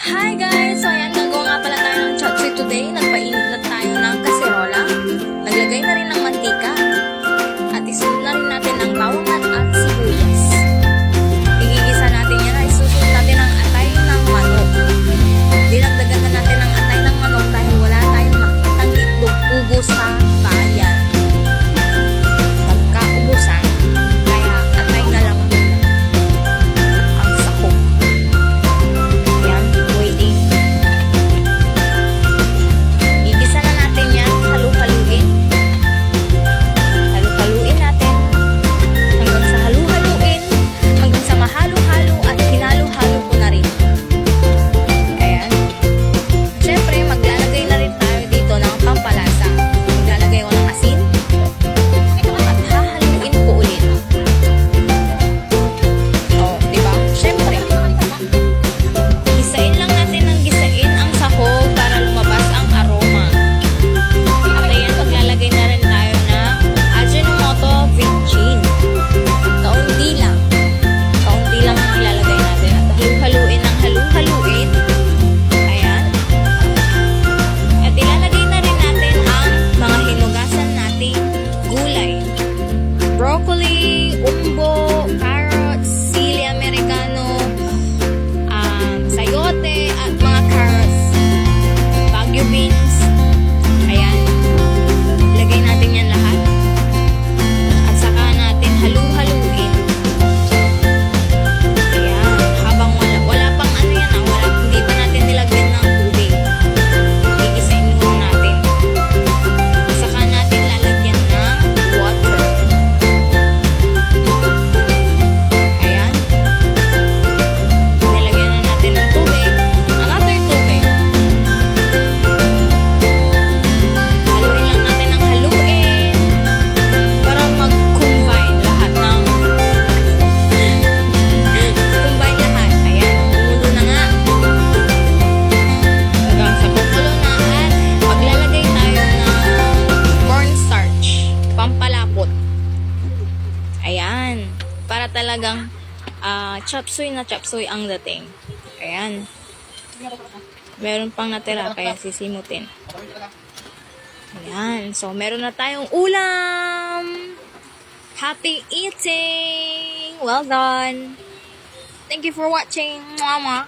Hi guys! So ayan, gagawa nga pala tayo ng chapsuy today. Nagpainit na tayo ng kaserola. Naglagay na rin ng mantika. At isunod na rin natin ng bawang at sibuyas. Igigisa natin yan at isusunod natin ang atay ng manok. Dinagdagan na natin ang atay ng manok dahil wala tayong makitang itlog ubo sa bayan. Pagkaubusan, kaya atay na lang ang sakop. Yan, waiting. Igisa na natin yan, halu-haluin. Halu-haluin natin hanggang sa halu-haluin, hanggang sa mahalo-halo at hinalo-halo ko na rin. Ayan. Siyempre, maglalagay na rin tayo dito ng pampalasa. Maglalagay ko ng asin at hahaluin ko ulit. Oh, diba? Siyempre, gisain lang natin ng gisain ang sahog para lumabas ang aroma. At ayan, maglalagay na rin tayo ng Ajinomoto Vichin. Kaunti lang. Kaunti lang ang ilalagay natin. At halu-haluin ng halu-haluin. Ayan. At ilalagay na rin natin ang mga hinugasan nating gulay. Broccoli, umbo, carrots, sili americano, sayote, at mga carrots, baguio beans. Ayan. Lagay natin yan lahat. At saka natin halu-haluin. Ayan. Habang wala pang ano yan, hindi pa natin nilagyan ng tubig. Igisain muna natin. Saka natin lalagyan ng water. Ayan. Nilagyan na natin ng tubig. Another tubig. Haluin lang natin ng haluin para mag-combine lahat ng combine lahat. Ayan, kumulo na nga. Hanggang sa kumulo na at maglalagay tayo ng cornstarch, pampalapot. Ayan, para talagang chapsuy na chapsuy ang dating. Ayan. Meron pang natira kaya sisimutin. Ayan. So, meron na tayong ulam. Happy eating! Well done! Thank you for watching. Mwah, mwah.